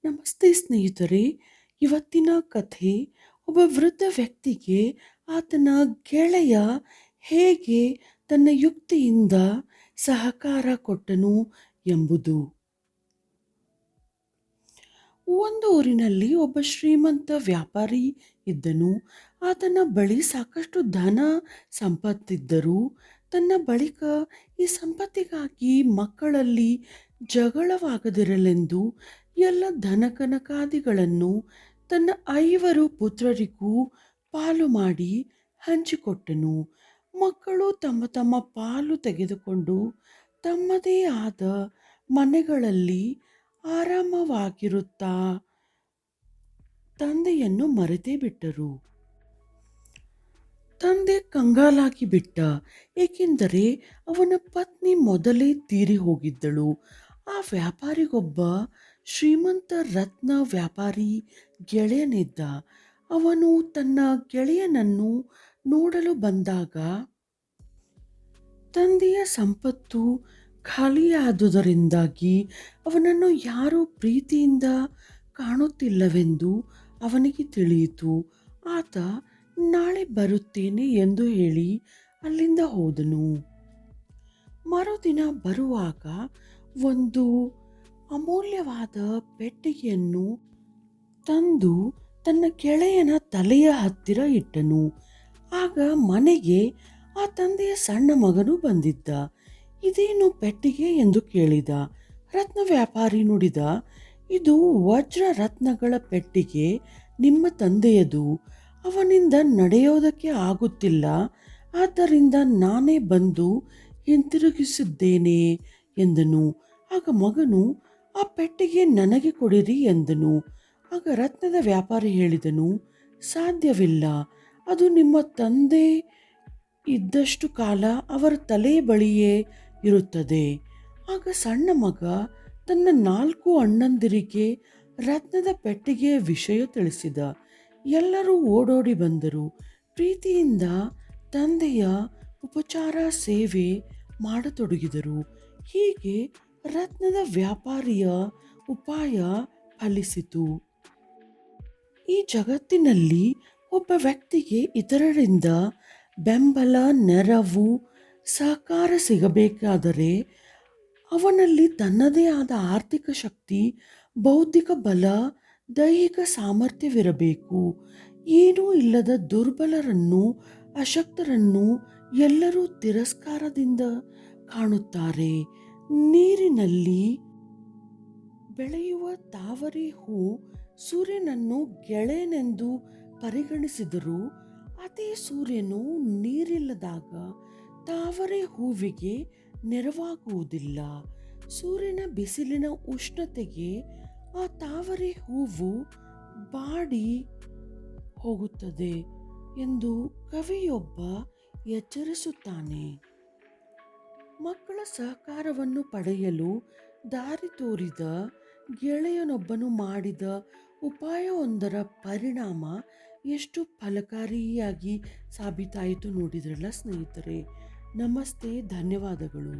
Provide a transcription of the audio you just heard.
ನಮಸ್ತೆ ಸ್ನೇಹಿತರೆ. ಇವತ್ತಿನ ಕಥೆ ಒಬ್ಬ ವೃದ್ಧ ವ್ಯಕ್ತಿಗೆ ಆತನ ಗೆಳೆಯ ಹೇಗೆ ತನ್ನ ಯುಕ್ತಿಯಿಂದ ಸಹಕಾರ ಕೊಟ್ಟನು ಎಂಬುದು. ಒಂದು ಊರಿನಲ್ಲಿ ಒಬ್ಬ ಶ್ರೀಮಂತ ವ್ಯಾಪಾರಿ ಇದ್ದನು. ಆತನ ಬಳಿ ಸಾಕಷ್ಟು ಧನ ಸಂಪತ್ತಿದ್ದರೂ ತನ್ನ ಬಳಿಕ ಈ ಸಂಪತ್ತಿಗಾಗಿ ಮಕ್ಕಳಲ್ಲಿ ಜಗಳವಾಗದಿರಲೆಂದು ಎಲ್ಲ ಧನಕನಕಾದಿಗಳನ್ನು ತನ್ನ 5 ಪುತ್ರರಿಗೂ ಪಾಲು ಮಾಡಿ ಹಂಚಿಕೊಟ್ಟನು. ಮಕ್ಕಳು ತಮ್ಮ ತಮ್ಮ ಪಾಲು ತೆಗೆದುಕೊಂಡು ತಮ್ಮದೇ ಆದ ಮನೆಗಳಲ್ಲಿ ಆರಾಮವಾಗಿರುತ್ತಾ ತಂದೆಯನ್ನು ಮರೆತೇ ಬಿಟ್ಟರು. ತಂದೆ ಕಂಗಾಲಾಗಿ ಬಿಟ್ಟ, ಏಕೆಂದರೆ ಅವನ ಪತ್ನಿ ಮೊದಲೇ ತೀರಿ ಹೋಗಿದ್ದಳು. ಆ ವ್ಯಾಪಾರಿಗೊಬ್ಬ ಶ್ರೀಮಂತ ರತ್ನ ವ್ಯಾಪಾರಿ ಗೆಳೆಯನಿದ್ದ. ಅವನು ತನ್ನ ಗೆಳೆಯನನ್ನು ನೋಡಲು ಬಂದಾಗ ತಂದೆಯ ಸಂಪತ್ತು ಖಾಲಿಯಾದುದರಿಂದಾಗಿ ಅವನನ್ನು ಯಾರೂ ಪ್ರೀತಿಯಿಂದ ಕಾಣುತ್ತಿಲ್ಲವೆಂದು ಅವನಿಗೆ ತಿಳಿಯಿತು. ಆತ ನಾಳೆ ಬರುತ್ತೇನೆ ಎಂದು ಹೇಳಿ ಅಲ್ಲಿಂದ ಹೋದನು. ಮರುದಿನ ಬರುವಾಗ ಒಂದು ಅಮೂಲ್ಯವಾದ ಪೆಟ್ಟಿಗೆಯನ್ನು ತಂದು ತನ್ನ ಗೆಳೆಯನ ತಲೆಯ ಹತ್ತಿರ ಇಟ್ಟನು. ಆಗ ಮನೆಗೆ ಆ ತಂದೆಯ ಸಣ್ಣ ಮಗನು ಬಂದಿದ್ದ. ಇದೇನು ಪೆಟ್ಟಿಗೆ ಎಂದು ಕೇಳಿದ. ರತ್ನ ವ್ಯಾಪಾರಿ ನುಡಿದ, ಇದು ವಜ್ರ ರತ್ನಗಳ ಪೆಟ್ಟಿಗೆ, ನಿಮ್ಮ ತಂದೆಯದು. ಅವನಿಂದ ನಡೆಯೋದಕ್ಕೆ ಆಗುತ್ತಿಲ್ಲ, ಆದ್ದರಿಂದ ನಾನೇ ಬಂದು ಹಿಂತಿರುಗಿಸಿದ್ದೇನೆ ಎಂದನು. ಆಗ ಮಗನು, ಆ ಪೆಟ್ಟಿಗೆ ನನಗೆ ಕೊಡಿರಿ ಎಂದನು. ಆಗ ರತ್ನದ ವ್ಯಾಪಾರಿ ಹೇಳಿದನು, ಸಾಧ್ಯವಿಲ್ಲ, ಅದು ನಿಮ್ಮ ತಂದೆ ಇದ್ದಷ್ಟು ಕಾಲ ಅವರ ತಲೆಯ ಬಳಿಯೇ ಇರುತ್ತದೆ. ಆಗ ಸಣ್ಣ ಮಗ ತನ್ನ 4 ಅಣ್ಣಂದಿರಿಗೆ ರತ್ನದ ಪೆಟ್ಟಿಗೆಯ ವಿಷಯ ತಿಳಿಸಿದ. ಎಲ್ಲರೂ ಓಡೋಡಿ ಬಂದರು. ಪ್ರೀತಿಯಿಂದ ತಂದೆಯ ಉಪಚಾರ ಸೇವೆ ಮಾಡತೊಡಗಿದರು. ಹೀಗೆ ರತ್ನದ ವ್ಯಾಪಾರಿಯ ಉಪಾಯ ಫಲಿಸಿತು. ಈ ಜಗತ್ತಿನಲ್ಲಿ ಒಬ್ಬ ವ್ಯಕ್ತಿಗೆ ಇತರರಿಂದ ಬೆಂಬಲ, ನೆರವು, ಸಹಕಾರ ಸಿಗಬೇಕಾದರೆ ಅವನಲ್ಲಿ ತನ್ನದೇ ಆದ ಆರ್ಥಿಕ ಶಕ್ತಿ, ಬೌದ್ಧಿಕ ಬಲ, ದೈಹಿಕ ಸಾಮರ್ಥ್ಯವಿರಬೇಕು. ಏನೂ ಇಲ್ಲದ ದುರ್ಬಲರನ್ನು, ಅಶಕ್ತರನ್ನು ಎಲ್ಲರೂ ತಿರಸ್ಕಾರದಿಂದ ಕಾಣುತ್ತಾರೆ. ನೀರಿನಲ್ಲಿ ಬೆಳೆಯುವ ತಾವರೆ ಹೂ ಸೂರ್ಯನನ್ನು ಗೆಳೆಯನೆಂದು ಪರಿಗಣಿಸಿದರೂ ಅದೇ ಸೂರ್ಯನು ನೀರಿಲ್ಲದಾಗ ತಾವರೆ ಹೂವಿಗೆ ನೆರವಾಗುವುದಿಲ್ಲ. ಸೂರ್ಯನ ಬಿಸಿಲಿನ ಉಷ್ಣತೆಗೆ ಆ ತಾವರೆ ಹೂವು ಬಾಡಿ ಹೋಗುತ್ತದೆ ಎಂದು ಕವಿಯೊಬ್ಬ ಎಚ್ಚರಿಸುತ್ತಾನೆ. ಮಕ್ಕಳ ಸಹಕಾರವನ್ನು ಪಡೆಯಲು ದಾರಿ ತೋರಿದ ಗೆಳೆಯನೊಬ್ಬನು ಮಾಡಿದ ಉಪಾಯವೊಂದರ ಪರಿಣಾಮ ಎಷ್ಟು ಫಲಕಾರಿಯಾಗಿ ಸಾಬೀತಾಯಿತು ನೋಡಿದ್ರಲ್ಲ ಸ್ನೇಹಿತರೆ. ನಮಸ್ತೆ, ಧನ್ಯವಾದಗಳು.